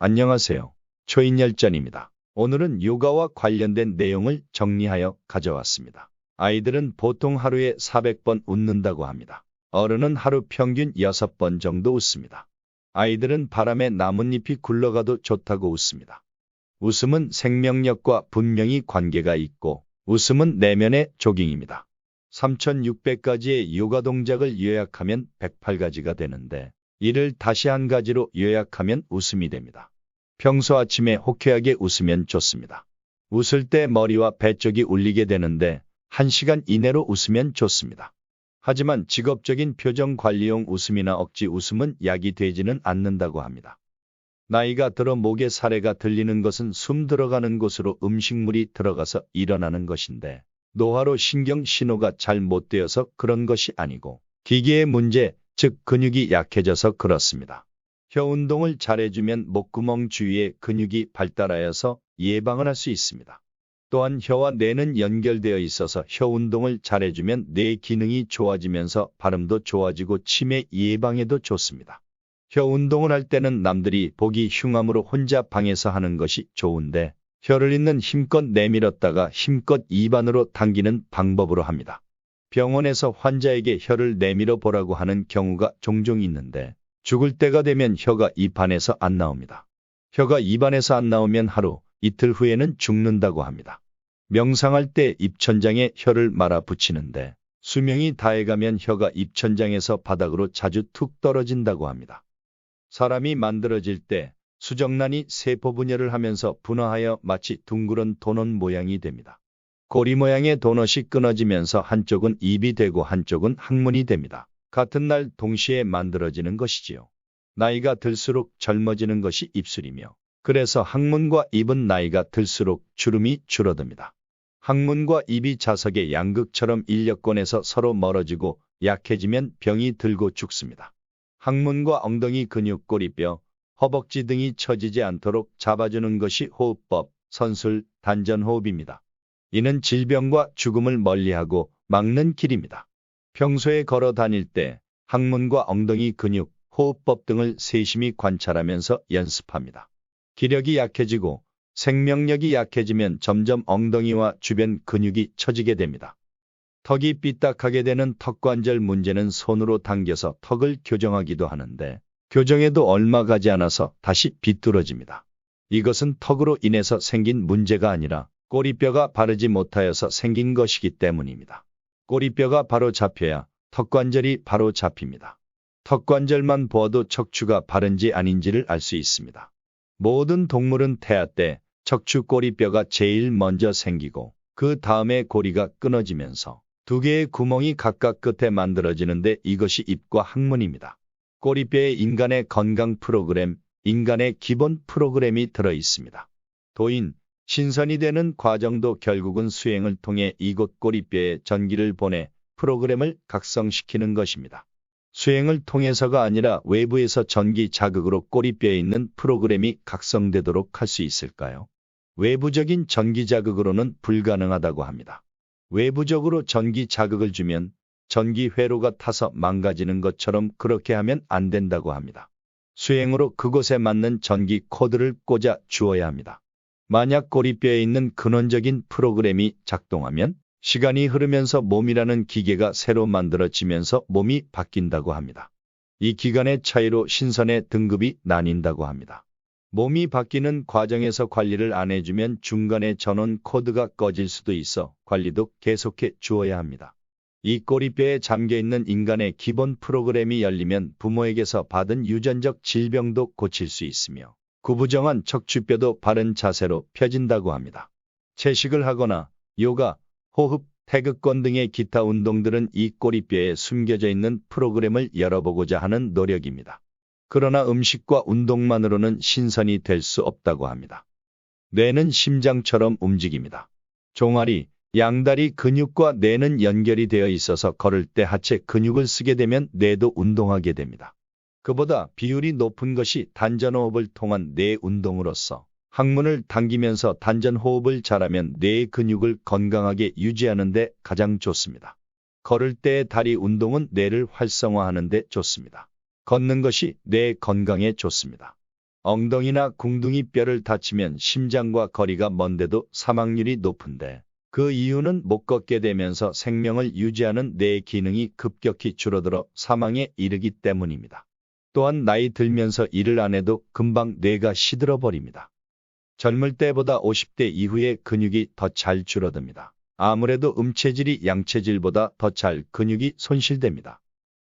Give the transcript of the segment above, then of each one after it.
안녕하세요. 초인열전입니다. 오늘은 요가와 관련된 내용을 정리하여 가져왔습니다. 아이들은 보통 하루에 400번 웃는다고 합니다. 어른은 하루 평균 6번 정도 웃습니다. 아이들은 바람에 나뭇잎이 굴러가도 좋다고 웃습니다. 웃음은 생명력과 분명히 관계가 있고 웃음은 내면의 조깅입니다. 3600가지의 요가 동작을 요약하면 108가지가 되는데 이를 다시 한 가지로 요약하면 웃음이 됩니다. 평소 아침에 호쾌하게 웃으면 좋습니다. 웃을 때 머리와 배 쪽이 울리게 되는데 1시간 이내로 웃으면 좋습니다. 하지만 직업적인 표정 관리용 웃음이나 억지 웃음은 약이 되지는 않는다고 합니다. 나이가 들어 목에 사레가 들리는 것은 숨 들어가는 곳으로 음식물이 들어가서 일어나는 것인데 노화로 신경 신호가 잘 못 되어서 그런 것이 아니고 기계의 문제, 즉 근육이 약해져서 그렇습니다. 혀 운동을 잘해주면 목구멍 주위에 근육이 발달하여서 예방을 할 수 있습니다. 또한 혀와 뇌는 연결되어 있어서 혀 운동을 잘해주면 뇌 기능이 좋아지면서 발음도 좋아지고 치매 예방에도 좋습니다. 혀 운동을 할 때는 남들이 보기 흉함으로 혼자 방에서 하는 것이 좋은데 혀를 있는 힘껏 내밀었다가 힘껏 입 안으로 당기는 방법으로 합니다. 병원에서 환자에게 혀를 내밀어 보라고 하는 경우가 종종 있는데 죽을 때가 되면 혀가 입 안에서 안 나옵니다. 혀가 입 안에서 안 나오면 하루, 이틀 후에는 죽는다고 합니다. 명상할 때 입천장에 혀를 말아 붙이는데 수명이 다해가면 혀가 입천장에서 바닥으로 자주 툭 떨어진다고 합니다. 사람이 만들어질 때 수정란이 세포 분열을 하면서 분화하여 마치 둥그런 도넛 모양이 됩니다. 고리 모양의 도넛이 끊어지면서 한쪽은 입이 되고 한쪽은 항문이 됩니다. 같은 날 동시에 만들어지는 것이지요. 나이가 들수록 젊어지는 것이 입술이며 그래서 항문과 입은 나이가 들수록 주름이 줄어듭니다. 항문과 입이 자석의 양극처럼 인력권에서 서로 멀어지고 약해지면 병이 들고 죽습니다. 항문과 엉덩이 근육, 꼬리뼈, 허벅지 등이 처지지 않도록 잡아주는 것이 호흡법, 선술, 단전호흡입니다. 이는 질병과 죽음을 멀리하고 막는 길입니다. 평소에 걸어 다닐 때 항문과 엉덩이 근육, 호흡법 등을 세심히 관찰하면서 연습합니다. 기력이 약해지고 생명력이 약해지면 점점 엉덩이와 주변 근육이 처지게 됩니다. 턱이 삐딱하게 되는 턱관절 문제는 손으로 당겨서 턱을 교정하기도 하는데 교정해도 얼마 가지 않아서 다시 비뚤어집니다. 이것은 턱으로 인해서 생긴 문제가 아니라 꼬리뼈가 바르지 못하여서 생긴 것이기 때문입니다. 꼬리뼈가 바로 잡혀야 턱관절이 바로 잡힙니다. 턱관절만 보아도 척추가 바른지 아닌지를 알 수 있습니다. 모든 동물은 태아 때 척추 꼬리뼈가 제일 먼저 생기고 그 다음에 고리가 끊어지면서 두 개의 구멍이 각각 끝에 만들어지는데 이것이 입과 항문입니다. 꼬리뼈에 인간의 건강 프로그램, 인간의 기본 프로그램이 들어 있습니다. 도인, 신선이 되는 과정도 결국은 수행을 통해 이곳 꼬리뼈에 전기를 보내 프로그램을 각성시키는 것입니다. 수행을 통해서가 아니라 외부에서 전기 자극으로 꼬리뼈에 있는 프로그램이 각성되도록 할 수 있을까요? 외부적인 전기 자극으로는 불가능하다고 합니다. 외부적으로 전기 자극을 주면 전기 회로가 타서 망가지는 것처럼 그렇게 하면 안 된다고 합니다. 수행으로 그곳에 맞는 전기 코드를 꽂아 주어야 합니다. 만약 꼬리뼈에 있는 근원적인 프로그램이 작동하면 시간이 흐르면서 몸이라는 기계가 새로 만들어지면서 몸이 바뀐다고 합니다. 이 기간의 차이로 신선의 등급이 나뉜다고 합니다. 몸이 바뀌는 과정에서 관리를 안 해주면 중간에 전원 코드가 꺼질 수도 있어 관리도 계속해 주어야 합니다. 이 꼬리뼈에 잠겨있는 인간의 기본 프로그램이 열리면 부모에게서 받은 유전적 질병도 고칠 수 있으며 구부정한 척추뼈도 바른 자세로 펴진다고 합니다. 채식을 하거나 요가, 호흡, 태극권 등의 기타 운동들은 이 꼬리뼈에 숨겨져 있는 프로그램을 열어보고자 하는 노력입니다. 그러나 음식과 운동만으로는 신선이 될 수 없다고 합니다. 뇌는 심장처럼 움직입니다. 종아리, 양다리 근육과 뇌는 연결이 되어 있어서 걸을 때 하체 근육을 쓰게 되면 뇌도 운동하게 됩니다. 그보다 비율이 높은 것이 단전호흡을 통한 뇌 운동으로서 항문을 당기면서 단전호흡을 잘하면 뇌의 근육을 건강하게 유지하는 데 가장 좋습니다. 걸을 때의 다리 운동은 뇌를 활성화하는 데 좋습니다. 걷는 것이 뇌 건강에 좋습니다. 엉덩이나 궁둥이 뼈를 다치면 심장과 거리가 먼데도 사망률이 높은데 그 이유는 못 걷게 되면서 생명을 유지하는 뇌의 기능이 급격히 줄어들어 사망에 이르기 때문입니다. 또한 나이 들면서 일을 안 해도 금방 뇌가 시들어 버립니다. 젊을 때보다 50대 이후에 근육이 더 잘 줄어듭니다. 아무래도 음체질이 양체질보다 더 잘 근육이 손실됩니다.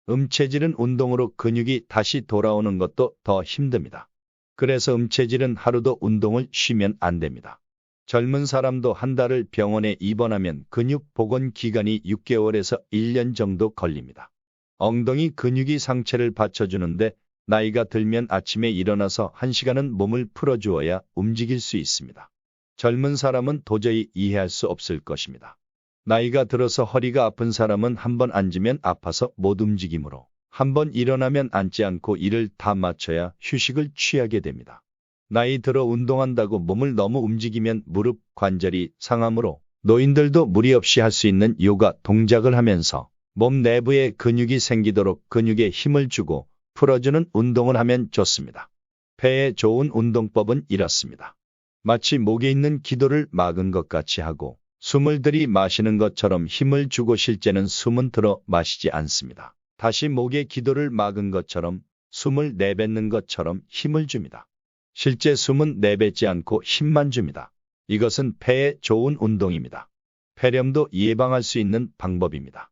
음체질은 운동으로 근육이 다시 돌아오는 것도 더 힘듭니다. 그래서 음체질은 하루도 운동을 쉬면 안 됩니다. 젊은 사람도 한 달을 병원에 입원하면 근육 복원 기간이 6개월에서 1년 정도 걸립니다. 엉덩이 근육이 상체를 받쳐주는데 나이가 들면 아침에 일어나서 1시간은 몸을 풀어주어야 움직일 수 있습니다. 젊은 사람은 도저히 이해할 수 없을 것입니다. 나이가 들어서 허리가 아픈 사람은 한번 앉으면 아파서 못 움직이므로 한번 일어나면 앉지 않고 일을 다 마쳐야 휴식을 취하게 됩니다. 나이 들어 운동한다고 몸을 너무 움직이면 무릎 관절이 상하므로 노인들도 무리 없이 할 수 있는 요가 동작을 하면서 몸 내부에 근육이 생기도록 근육에 힘을 주고 풀어주는 운동을 하면 좋습니다. 폐에 좋은 운동법은 이렇습니다. 마치 목에 있는 기도를 막은 것 같이 하고 숨을 들이마시는 것처럼 힘을 주고 실제는 숨은 들어 마시지 않습니다. 다시 목에 기도를 막은 것처럼 숨을 내뱉는 것처럼 힘을 줍니다. 실제 숨은 내뱉지 않고 힘만 줍니다. 이것은 폐에 좋은 운동입니다. 폐렴도 예방할 수 있는 방법입니다.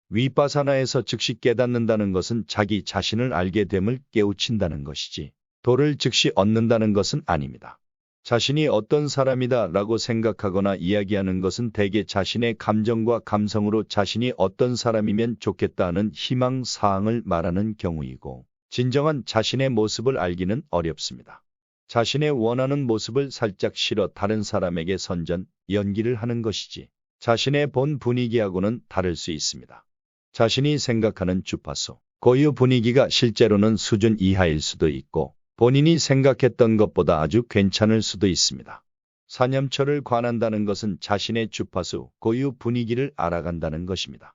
위파사나에서 즉시 깨닫는다는 것은 자기 자신을 알게 됨을 깨우친다는 것이지 도를 즉시 얻는다는 것은 아닙니다. 자신이 어떤 사람이다 라고 생각하거나 이야기하는 것은 대개 자신의 감정과 감성으로 자신이 어떤 사람이면 좋겠다 하는 희망사항을 말하는 경우이고 진정한 자신의 모습을 알기는 어렵습니다. 자신의 원하는 모습을 살짝 실어 다른 사람에게 선전, 연기를 하는 것이지 자신의 본 분위기하고는 다를 수 있습니다. 자신이 생각하는 주파수, 고유 분위기가 실제로는 수준 이하일 수도 있고 본인이 생각했던 것보다 아주 괜찮을 수도 있습니다. 사념초를 관한다는 것은 자신의 주파수, 고유 분위기를 알아간다는 것입니다.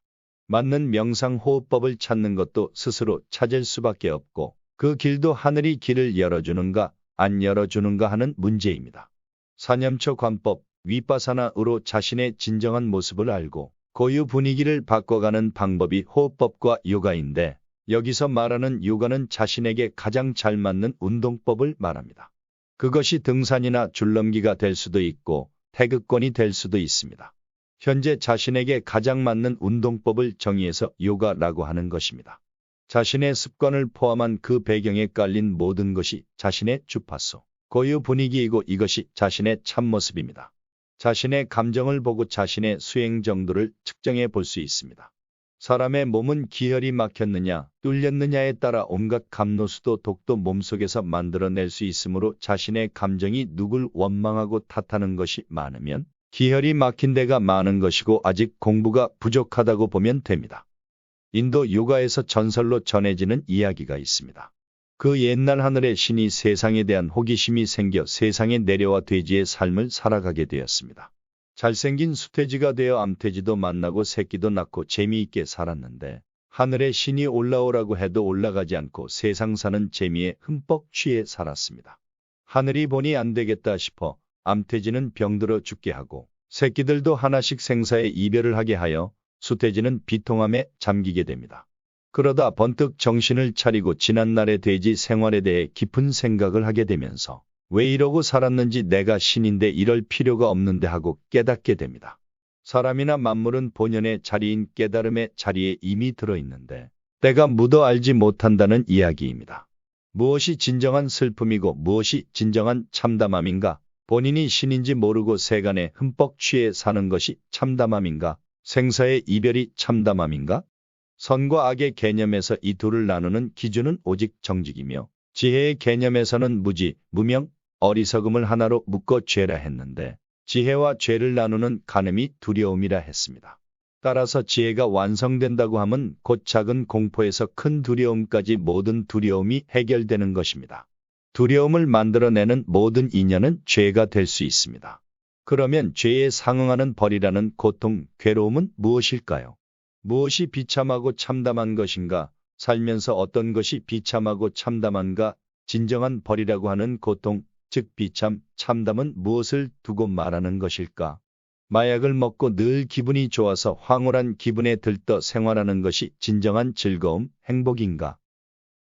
맞는 명상호흡법을 찾는 것도 스스로 찾을 수밖에 없고 그 길도 하늘이 길을 열어주는가 안 열어주는가 하는 문제입니다. 사념초 관법, 위파사나으로 자신의 진정한 모습을 알고 고유 분위기를 바꿔가는 방법이 호흡법과 요가인데 여기서 말하는 요가는 자신에게 가장 잘 맞는 운동법을 말합니다. 그것이 등산이나 줄넘기가 될 수도 있고 태극권이 될 수도 있습니다. 현재 자신에게 가장 맞는 운동법을 정의해서 요가라고 하는 것입니다. 자신의 습관을 포함한 그 배경에 깔린 모든 것이 자신의 주파수, 고유 분위기이고 이것이 자신의 참모습입니다. 자신의 감정을 보고 자신의 수행 정도를 측정해 볼 수 있습니다. 사람의 몸은 기혈이 막혔느냐, 뚫렸느냐에 따라 온갖 감노수도 독도 몸속에서 만들어낼 수 있으므로 자신의 감정이 누굴 원망하고 탓하는 것이 많으면 기혈이 막힌 데가 많은 것이고 아직 공부가 부족하다고 보면 됩니다. 인도 요가에서 전설로 전해지는 이야기가 있습니다. 그 옛날 하늘의 신이 세상에 대한 호기심이 생겨 세상에 내려와 돼지의 삶을 살아가게 되었습니다. 잘생긴 수돼지가 되어 암돼지도 만나고 새끼도 낳고 재미있게 살았는데 하늘의 신이 올라오라고 해도 올라가지 않고 세상 사는 재미에 흠뻑 취해 살았습니다. 하늘이 보니 안 되겠다 싶어 암돼지는 병들어 죽게 하고 새끼들도 하나씩 생사에 이별을 하게 하여 수돼지는 비통함에 잠기게 됩니다. 그러다 번뜩 정신을 차리고 지난날의 돼지 생활에 대해 깊은 생각을 하게 되면서 왜 이러고 살았는지 내가 신인데 이럴 필요가 없는데 하고 깨닫게 됩니다. 사람이나 만물은 본연의 자리인 깨달음의 자리에 이미 들어있는데 때가 묻어 알지 못한다는 이야기입니다. 무엇이 진정한 슬픔이고 무엇이 진정한 참담함인가? 본인이 신인지 모르고 세간에 흠뻑 취해 사는 것이 참담함인가? 생사의 이별이 참담함인가? 선과 악의 개념에서 이 둘을 나누는 기준은 오직 정직이며 지혜의 개념에서는 무지, 무명, 어리석음을 하나로 묶어 죄라 했는데 지혜와 죄를 나누는 가늠이 두려움이라 했습니다. 따라서 지혜가 완성된다고 하면 곧 작은 공포에서 큰 두려움까지 모든 두려움이 해결되는 것입니다. 두려움을 만들어내는 모든 인연은 죄가 될 수 있습니다. 그러면 죄에 상응하는 벌이라는 고통, 괴로움은 무엇일까요? 무엇이 비참하고 참담한 것인가? 살면서 어떤 것이 비참하고 참담한가? 진정한 벌이라고 하는 고통, 즉 비참, 참담은 무엇을 두고 말하는 것일까? 마약을 먹고 늘 기분이 좋아서 황홀한 기분에 들떠 생활하는 것이 진정한 즐거움, 행복인가?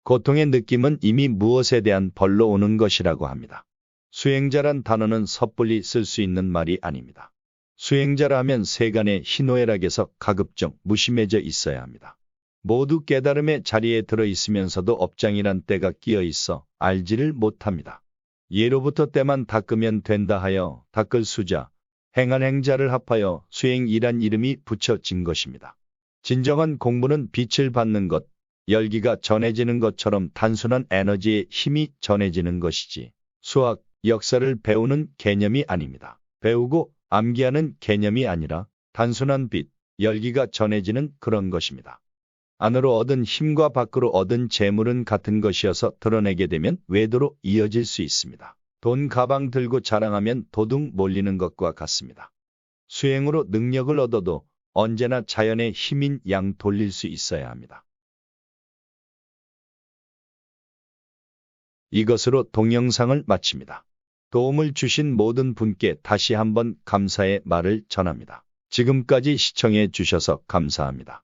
고통의 느낌은 이미 무엇에 대한 벌로 오는 것이라고 합니다. 수행자란 단어는 섣불리 쓸 수 있는 말이 아닙니다. 수행자라면 세간의 희노애락에서 가급적 무심해져 있어야 합니다. 모두 깨달음의 자리에 들어 있으면서도 업장이란 때가 끼어 있어 알지를 못합니다. 예로부터 때만 닦으면 된다 하여 닦을 수자, 행한 행자를 합하여 수행이란 이름이 붙여진 것입니다. 진정한 공부는 빛을 받는 것, 열기가 전해지는 것처럼 단순한 에너지의 힘이 전해지는 것이지 수학, 역사를 배우는 개념이 아닙니다. 배우고 암기하는 개념이 아니라 단순한 빛, 열기가 전해지는 그런 것입니다. 안으로 얻은 힘과 밖으로 얻은 재물은 같은 것이어서 드러내게 되면 외도로 이어질 수 있습니다. 돈 가방 들고 자랑하면 도둑 몰리는 것과 같습니다. 수행으로 능력을 얻어도 언제나 자연의 힘인 양 돌릴 수 있어야 합니다. 이것으로 동영상을 마칩니다. 도움을 주신 모든 분께 다시 한번 감사의 말을 전합니다. 지금까지 시청해 주셔서 감사합니다.